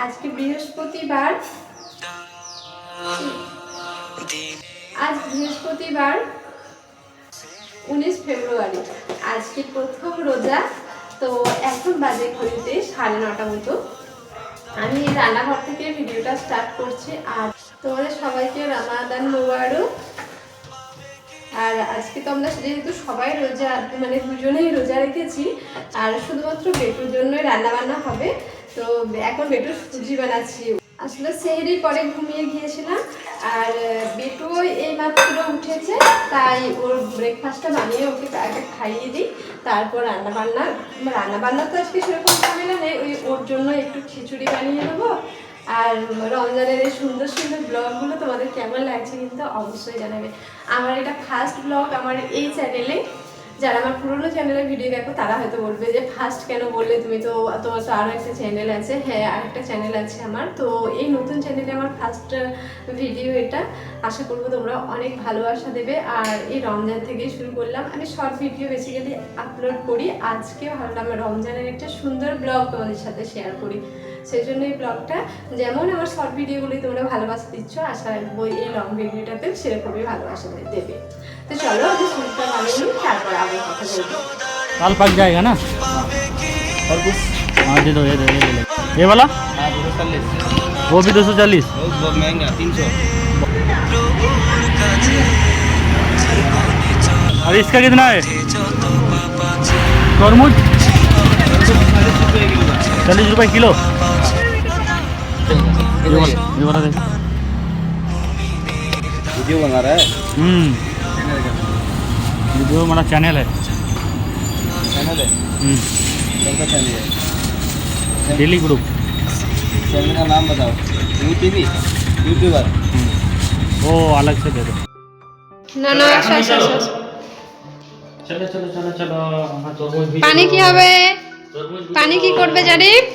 আজকে বৃহস্পতিবার, আজ বৃহস্পতিবার 19 ফেব্রুয়ারি। আজকে প্রথম রোজা। তো এখন বাজে ঘড়িতে 9:30 মতো। আমি রান্নাঘর থেকে ভিডিওটা স্টার্ট করছি। আর তোমাদের সবাইকে রমাদান মোবারক। আর আজকে তো আমরা যেহেতু সবাই রোজা, মানে দুজনেই রোজা রেখেছি, আর শুধুমাত্র বেটুর জন্যই রান্নাবান্না হবে। তো এখন বেটুর সুজি বানাচ্ছি। আসলে সেহরির পরে ঘুমিয়ে গিয়েছিলাম, আর বেটু এই মাত্র উঠেছে, তাই ওর ব্রেকফাস্টটা বানিয়ে ওকে আগে খাইয়ে দিই, তারপর রান্নাবান্না তো আজকে সেরকম ঝামেলা নেই। ওর জন্য একটু খিচুড়ি বানিয়ে দেবো। আর রমজানের এই সুন্দর সুন্দর ব্লগগুলো তোমাদের কেমন লাগছে কিন্তু অবশ্যই জানাবে। আমার এটা ফার্স্ট ব্লগ আমার এই চ্যানেলে। যারা আমার পুরোনো চ্যানেলে ভিডিও দেখো তারা হয়তো বলবে যে ফার্স্ট কেন বললে, তুমি তো তোমার তো আরও একটা চ্যানেল আছে। হ্যাঁ, আরেকটা চ্যানেল আছে আমার। তো এই নতুন চ্যানেলে আমার ফার্স্ট ভিডিও এটা। আশা করবো তোমরা অনেক ভালোবাসা দেবে। আর এই রমজান থেকেই শুরু করলাম। আমি শর্ট ভিডিও বেসিক্যালি আপলোড করি। আজকে ভাবলাম রমজানের একটা সুন্দর ব্লগ তোমাদের সাথে শেয়ার করি। সেই জন্য এই ব্লগটা, যেমন আমার শর্ট ভিডিওগুলি তোমরা ভালোবাসা দিচ্ছ, আশা রাখবো এই লং ভিডিওটাতে সেরকমই ভালোবাসা দেবে। तो चलो अभी सूटটা বানিয়ে নিই, তারপর আবার কথা বলবো। दाल पक जाएगा ना? और कुछ? हाँ दे दो, ये दो, ये ले। ये वाला? हाँ 240। वो भी 240। बहुत महंगा 300। और इसका कितना है? तरबूज 40 रुपये किलो। ये वाला देख। वीडियो बना रहा है? वीडियो हमारा चैनल है। चैनल है? कौन सा चैनल है? Daily group. चैनल का नाम बताओ। UTV YouTuber. वो अलग से दे दो। না না আচ্ছা আচ্ছা আচ্ছা। चलो चलो चलो चलो। हमारा तरबूज भी পানি কি হবে? পানি কি করবে জারিফ?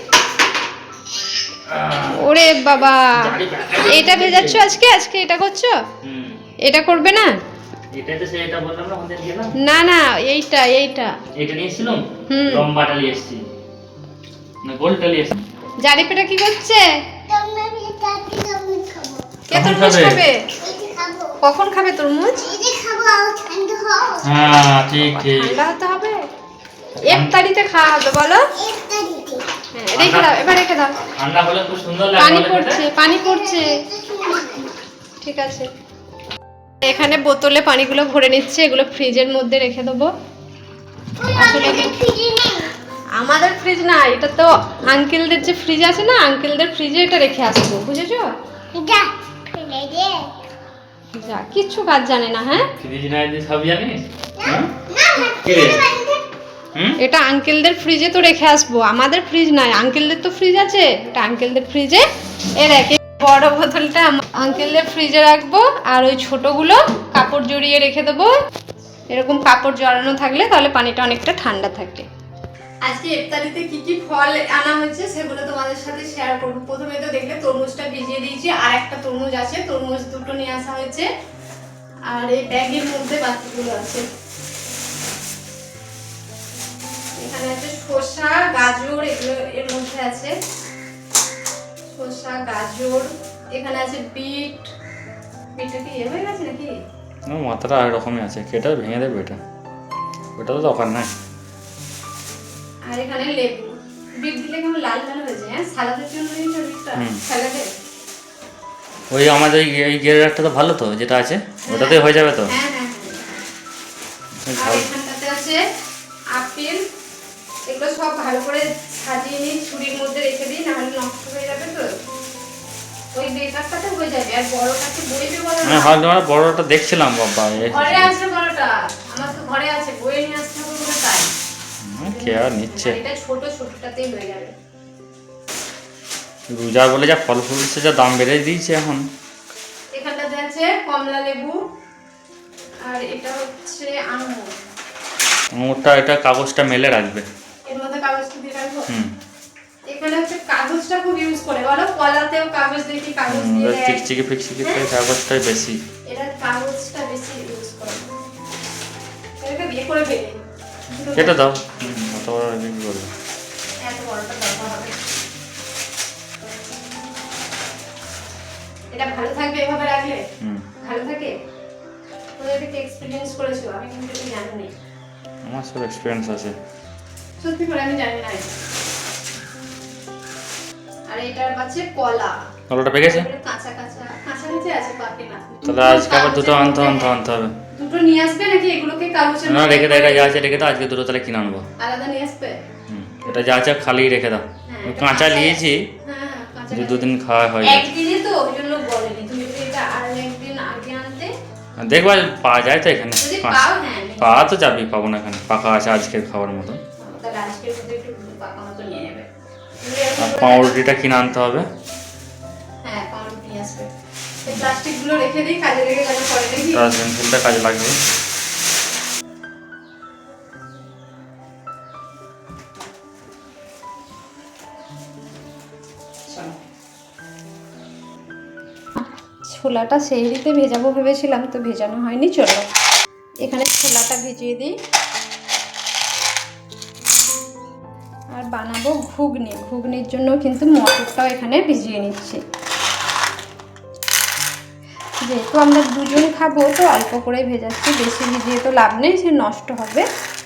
ওরে বাবা, এটা ভেজাচ্ছ আজকে? আজকে এটা করছো? এটা করবে না? এটা তো সেটা বললাম না আমাদের দিয়ে না না, এইটা এইটা এটা নিয়েছিলাম, লম্বাটা নিয়ে এসেছি না, গোলটা নিয়ে এসেছি। জারিফ এটা কি করছে? কে কখন তরমুজ খাবে? খাবে? কখন খাবে তরমুজ? হ্যাঁ ঠিক ঠিক। ঠান্ডা হতে হবে। ইফতারিতে খাওয়া হবে বলো? হ্যাঁ, রেখে দাও, এবার রেখে দাও। ঠান্ডা হলে খুব সুন্দর লাগবে। পানি পড়ছে, পানি পড়ছে। ঠিক আছে, এখানে বোতলে পানিগুলো ভরে নিচ্ছে, এগুলো ফ্রিজের মধ্যে রেখে দেবো। আসলে আমাদের ফ্রিজ না, এটা তো আঙ্কেলদের যে ফ্রিজ আছে না, আঙ্কেলদের ফ্রিজে এটা রেখে আসবো, বুঝেছো? যা, কিচ্ছু কাজ জানে না। হ্যাঁ, ফ্রিজ না দিয়ে সব জানিস? এটা আঙ্কেলদের ফ্রিজে তো রেখে আসবো। আমাদের ফ্রিজ নাই, আঙ্কেলদের তো ফ্রিজ আছে। এটা আঙ্কেলদের ফ্রিজে রেখে, বড় বোতলটা আঙ্কেলদের ফ্রিজে রাখবো, আর ওই ছোটগুলো কাপড় জড়িয়ে রেখে দেবো। এরকম কাপড় জড়ানো থাকলে তাহলে পানিটা অনেকটা ঠান্ডা থাকে। আজকে ইফতারিতে কি কি ফল আনা হয়েছে সেগুলো তোমাদের সাথে শেয়ার করবো। প্রথমে তো দেখলে তরমুজটা ভিজিয়ে দিয়েছি, আর একটা তরমুজ আছে, তরমুজ দুটো নিয়ে আসা হয়েছে। আর এই ব্যাগের মধ্যে বাকিগুলো আছে। এখানে আছে শসা, গাজর, এগুলো এর মধ্যে আছে। শসা, গাজর, এখানে আছে বিট। বিটটা কি হয়ে গেছে নাকি? না, মাথাটা আর রকমই আছে, কেটে ভেঙে দেবে এটা, ওটা তো দরকার নাই। আর এখানে লেবু। বিট দিলে কেমন লাল লাল হয়ে যায়। হ্যাঁ, সালাদের জন্য নিয়েছো বিটটা? সালাদে ওই আমাদের এই গেরের একটা তো ভালো, তো যেটা আছে ওটাতে হয়ে যাবে তো। হ্যাঁ হ্যাঁ। আর এখানটাতে আছে আপেল। এগুলো সব ভালো করে সাজিয়ে নিই, ছুরির মধ্যে রেখে দিই, না হলে নষ্ট হয়ে যাবে। তো ওই বেকারটাতে হয়ে যাবে। আর বড়টাকে বইবে বলো না? হ্যাঁ, তোমার বড়টা দেখছিলাম বাবা। ঘরে আছে বড়টা, আমার তো ঘরে আছে, বইয়ে নিয়ে আসতে হবে বলে তাই। কে আর নিচ্ছে? এটা ছোট, ছোটটাতেই হয়ে যাবে। রোজা বলে যা ফল ফুলছে, যা দাম বেড়ে দিয়েছে এখন। এখানটাতে আছে কমলা লেবু, আর এটা হচ্ছে আঙুর। আঙুরটা, এটা কাগজটা মেলে রাখবে, এর মধ্যে কাগজটা দিয়ে রাখবো। এখানে হচ্ছে কাগজটা খুব ইউজ করে বলো, কলাতেও কাগজ দেখি, কাগজ দিয়ে চিকচিকি ফিকচিকি কাগজটাই বেশি, এরা কাগজটা বেশি ইউজ করে। এটা বিয়ে করে ফেলে কেটে দাও। অত বড় কি করবে? এত বড়টা দরকার হবে। এটা ভালো থাকবে এভাবে রাখলে? হুম। ভালো থাকে? তোদেরকে এক্সপিরিয়েন্স করেছো, আমি কিন্তু এটা জানি না। আমার সব এক্সপিরিয়েন্স আছে। সত্যি করে আমি জানি না এটা। আর এটার পাচ্ছে কলা। কলাটা পেকেছে? কাঁচা কাঁচা কাঁচা আছে, পাকে না। তাহলে আজকে আবার দুটো আনতে হবে। দুটো নিয়ে আসবে নাকি এগুলোকে কাগজের না মধ্যে রেখে দাও, করে এটা যা আছে রেখে দাও, আজকে দুটো তাহলে কিনে আনবো। আলাদা নিয়ে আসবে? এটা যা আছে খালি রেখে দাও। হ্যাঁ, কাঁচা নিয়েছি, হ্যাঁ কাঁচা যে দুদিন খাওয়া হয় যায়। একদিনে তো ওই জন্য বলেনি, তুমি যদি এটা আর একদিন আগে আনতে। দেখবা পাওয়া যায় তো এখানে। যদি পাও, হ্যাঁ পাওয়া তো যাবেই, পাবো না এখানে, পাকা আছে আজকের খাওয়ার মতো। তাহলে আজকের মধ্যে একটু পাকা মতো নিয়ে নেবে। আর পাউরুটিটা কিনে আনতে হবে। হ্যাঁ পাউরুটি নিয়ে আসবে। এই প্লাস্টিকগুলো রেখে দিই, কাজে লেগে যাবে পরে নাকি? তার পেন্সিলটা কাজে লাগবে। ছোলাটা সেহরিতে ভেজাবো ভেবেছিলাম, তো ভেজানো হয়নি। চলো এখানে ছোলাটা ভিজিয়ে দিই। আর বানাবো ঘুগনি। ঘুগনির জন্য কিন্তু মটরটাও এখানে ভিজিয়ে নিচ্ছি। যেহেতু আমরা দুজন খাবো তো অল্প করে ভেজাচ্ছি, বেশি ভিজিয়ে তো লাভ নেই, সে নষ্ট হবে,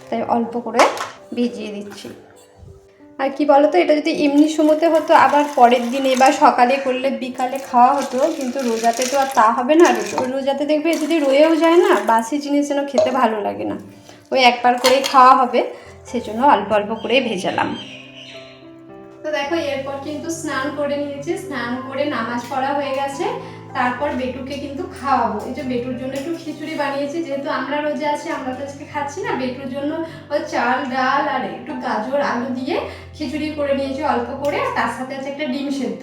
তাই অল্প করে ভিজিয়ে দিচ্ছি। আর কি বলতো, এটা যদি এমনি সময়তে হতো আবার পরের দিনে বা সকালে করলে বিকালে খাওয়া হতো, কিন্তু রোজাতে তো আর তা হবে না। রোজাতে দেখবে যদি রয়েও যায় না, বাসি জিনিস যেন খেতে ভালো লাগে না, ওই একবার করেই খাওয়া হবে, সেজন্য অল্প অল্প করে ভেজালাম। তো দেখো এরপর কিন্তু স্নান করে নিয়েছি, স্নান করে নামাজ পড়া হয়ে গেছে। তারপর বেটুকে কিন্তু খাওয়াবো। এই যে বেটুর জন্য একটু খিচুড়ি বানিয়েছি, যেহেতু আমরা রোজা আছি, আমরা তো আজকে খাচ্ছি না। বেটুর জন্য ওই চাল ডাল আর একটু গাজর আলু দিয়ে খিচুড়ি করে নিয়েছি অল্প করে, আর তার সাথে আছে একটা ডিম সেদ্ধ।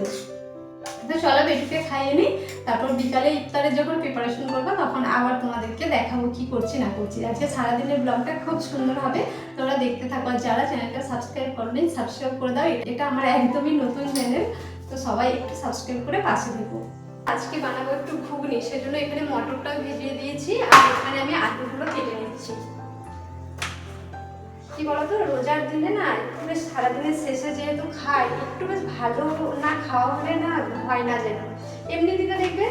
তো চলো বেটুকে খাইয়ে নিই, তারপর বিকালে ইফতারের যখন প্রিপারেশন করবো তখন আবার তোমাদেরকে দেখাবো কি করছি না করছি। আজকে সারাদিনের ব্লগটা খুব সুন্দর হবে, তোমরা দেখতে থাকো। আর যারা চ্যানেলটা সাবস্ক্রাইব করোনি সাবস্ক্রাইব করে দাও, এটা আমার একদমই নতুন চ্যানেল, তো সবাই একটু সাবস্ক্রাইব করে পাশে থেকো। আজকে বানাবো একটু ঘুগনি, সেজন্য এখানে মটরটাও ভিজিয়ে দিয়েছি, আর এখানে আমি আলুগুলো কেটে নিচ্ছি। কি বলতো, রোজার দিনে না একটু বেশ সারাদিনের শেষে যেহেতু খাই, একটু বেশ ভালো না খাওয়া হলে না হয় না যেন। এমনি দিনে দেখবে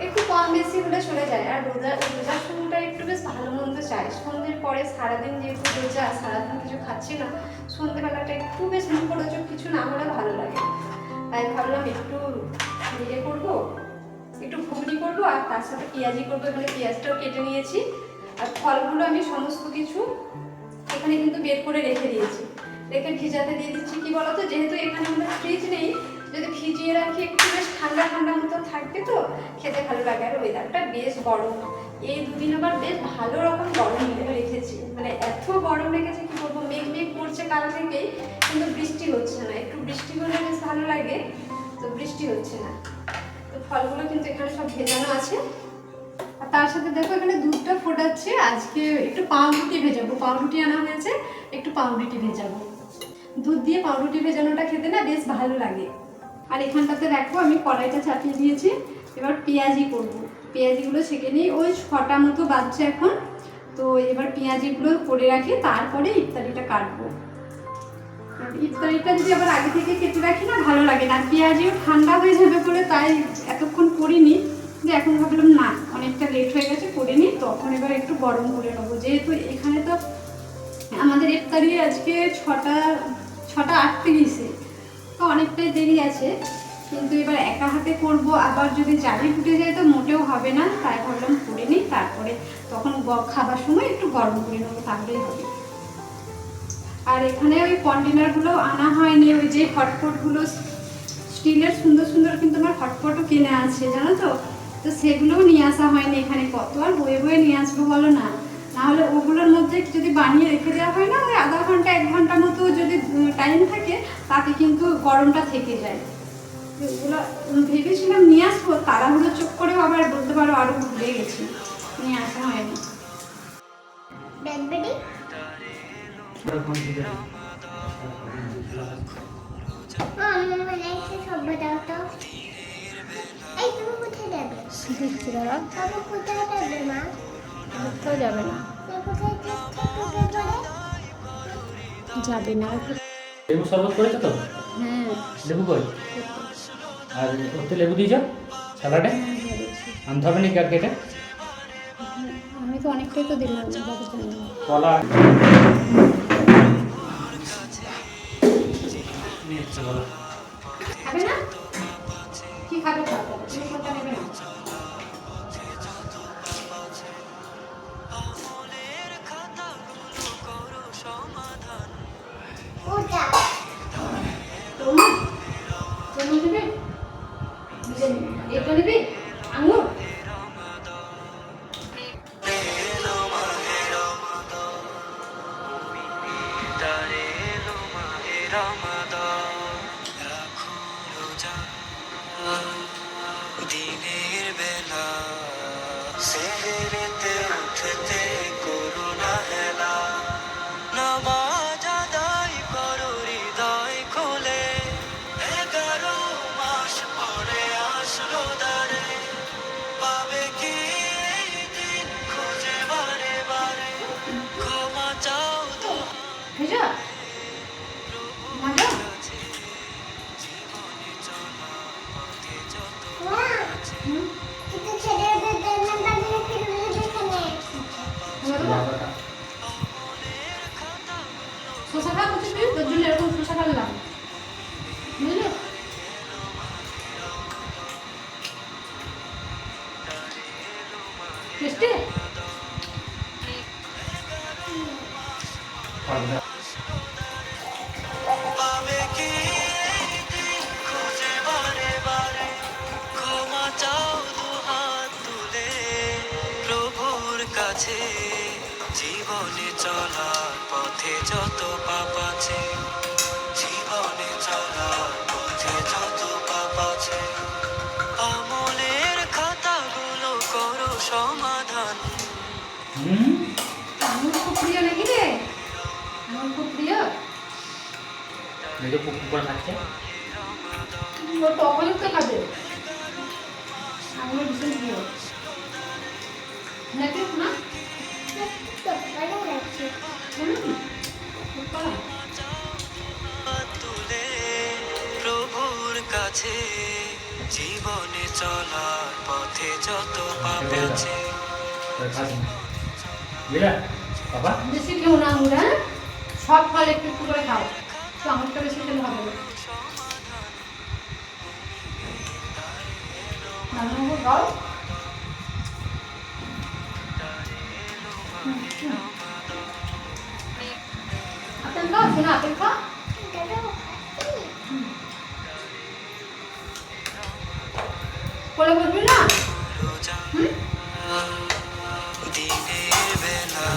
একটু কম বেশি হলে চলে যায়, আর রোজার সময়টা একটু বেশ ভালো মন্দ চাই। সন্ধ্যের পরে সারাদিন যেহেতু রোজা, সারাদিন কিছু খাচ্ছি না, সন্ধ্যেবেলাটা একটু বেশ মুখরোচক কিছু না হলে ভালো লাগে। তাই ভাবলাম একটু ইয়ে করবো, একটু ঘুগনি করবো, আর তার সাথে পেঁয়াজি করবো। এখানে পেঁয়াজটাও কেটে নিয়েছি, আর ফলগুলো আমি সমস্ত কিছু এখানে কিন্তু বের করে রেখে দিয়েছি, রেখে ভিজাতে দিয়ে দিচ্ছি। কি বলতো, যেহেতু এখানে আমাদের ফ্রিজ নেই, যদি ভিজিয়ে রাখি একটু বেশ ঠান্ডা ঠান্ডা মতো থাকবে, তো খেতে ভালো লাগে। আর ওয়েদারটা বেশ গরম, এই দুদিন আবার বেশ ভালো রকম গরম রেখেছি, মানে এত গরম রেখেছে কি বলবো। মেঘ মেঘ করছে কাল থেকেই, কিন্তু বৃষ্টি হচ্ছে না। একটু বৃষ্টি হলে বেশ ভালো লাগে, তো বৃষ্টি হচ্ছে না। তো ফলগুলো কিন্তু এখানে সব ভেজানো আছে, আর তার সাথে দেখো এখানে দুধটা ফোটাচ্ছে। আজকে একটু পাউরুটি ভেজাবো, পাউরুটি আনা হয়েছে, একটু পাউরুটি ভেজাবো। দুধ দিয়ে পাউরুটি ভেজানোটা খেতে না বেশ ভালো লাগে। আর এখানটাতে দেখো আমি কড়াইটা চাপিয়ে দিয়েছি, এবার পেঁয়াজি করবো। পেঁয়াজিগুলো ছেঁকে নিই, ওই 6টা মতো বাজছে এখন। তো এবার পেঁয়াজিগুলো করে রাখি, তারপরে ইফতারিটা কাটবো। ইফতারিটা যদি আবার আগে থেকে কেটে রাখি না, ভালো লাগে না। পেঁয়াজিও ঠান্ডা হয়ে যাবে বলে তাই এতক্ষণ করিনি, কিন্তু এখন ভাবলাম না অনেকটা লেট হয়ে গেছে, করে নিই, তখন এবার একটু গরম করে নেবো। যেহেতু এখানে তো আমাদের ইফতারি আজকে 6:38, তো অনেকটাই দেরি আছে, কিন্তু এবার একা হাতে করব, আবার যদি জালি ফুটে যায় তো মোটেও হবে না। তাই ভাবলাম করে নিই, তারপরে তখন খাবার সময় একটু গরম করে নেবো, তাহলেই হবে। আর এখানে ওই কন্টেনারগুলো আনা হয়নি, ওই যে হটপটগুলো স্টিলের সুন্দর সুন্দর কিন্তু আমার হটপটও কিনে আছে জানো তো, তো সেগুলোও নিয়ে আসা হয়নি এখানে। কত আর বয়ে বয়ে নিয়ে আসবো বলো না, নাহলে ওগুলোর মধ্যে যদি বানিয়ে রেখে দেওয়া হয় না, ওই আধা ঘন্টা 1 ঘন্টা মতো যদি টাইম থাকে, তাতে কিন্তু গরমটা থেকে যায়। ওগুলো ভেবেছিলাম নিয়ে আসবো, তাড়াহুড়ো চোখ করেও আবার বলতে পারো আরও ভুলে গেছি, নিয়ে আসা হয়নি। কোথাও যাবে না, যাবে না। লেবু শরবত করেছো তো? হ্যাঁ লেবু কই? আর ওতে লেবু দিয়েছ? স্যালাডে আনতে হবে নাকি আর কেটে আমি তো অনেকটাই তো দিলাম বাবার জন্য। কলা খাবে না? কি খাবে খাবে, তুমি কোনটা নেবে না? তরমুজ? তরমুজ নেবে? এটা নেবে? আঙুর? দিনের বেলা সেহেরেতে উঠতে করুণা হেলা নামাজ আদায় করো হৃদয় খুলে 11 মাস পরে আসলো দ্বারে পাবে কি এই দিন খুঁজে বারে বারে ক্ষমা চাও তো ভেজা? মজা? হুম? শসা খা করছিস তুই? তোর জন্য এরকম শসা কাটলাম, বুঝলি? টেস্টি? পাবে কি এই দিন খুঁজে বারে বারে ক্ষমা চাও দুহাত তুলে প্রভুর কাছে জীবনে চলার পথে যত পাপ আছে জীবনে চলার পথে যত পাপ আছে আমলের খাতাগুলো করো সমাধান আঙুর খুব প্রিয় নাকি রে? আঙুর খুব প্রিয়? মেয়েকে পুকুর করে খাচ্ছে ও টকযুক্ত খাবে, আঙুর ভীষণ প্রিয় নাকি না? তুলে প্রভুর কাছে জীবনে চলার পথে যত পাপ আছে বুঝলা বাবা বেশি খেও না আঙুর, হ্যাঁ? সব ফল একটু একটু করে খাও, তো আঙুরটা বেশি খেলে হবে না। আঙুর খাও। আপেল খাও, শোনো আপেল খাও। কোলে বসবি না? দিনের বেলা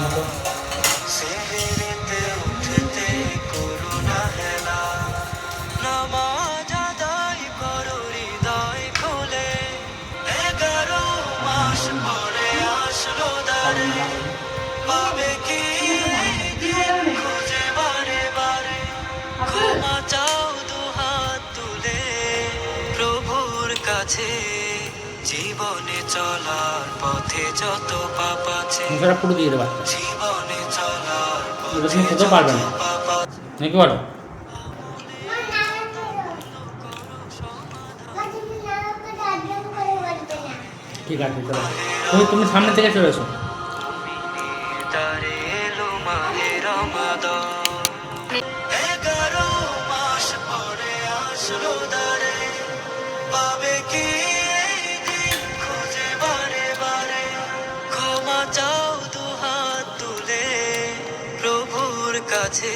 সেহেরেতে উঠতে করুণা হেলা নামাজ আদায় করো হৃদয় খুলে 11 মাস পরে আসলো দ্বারে পাবে কি এই দিন খুঁজে বারে বারে ক্ষমা চাও দুহাত তুলে প্রভুর কাছে জীবনে চলার পথে যত পাপ আছে মুখেরা পুরো দিয়ে দেবা জীবনে চলার ওটা পথে তুমি খেতে যত পারবে না পাপ আছে নাকি বলো ঠিক আছে চলো তুমি সামনে থেকে চলে এসো তারে এলো মাহে রমাদান 11 মাস পরে আসলো দ্বারে পাবে কি এই দিন খুঁজে বারে বারে ক্ষমা চাও দুহাত তুলে প্রভুর কাছে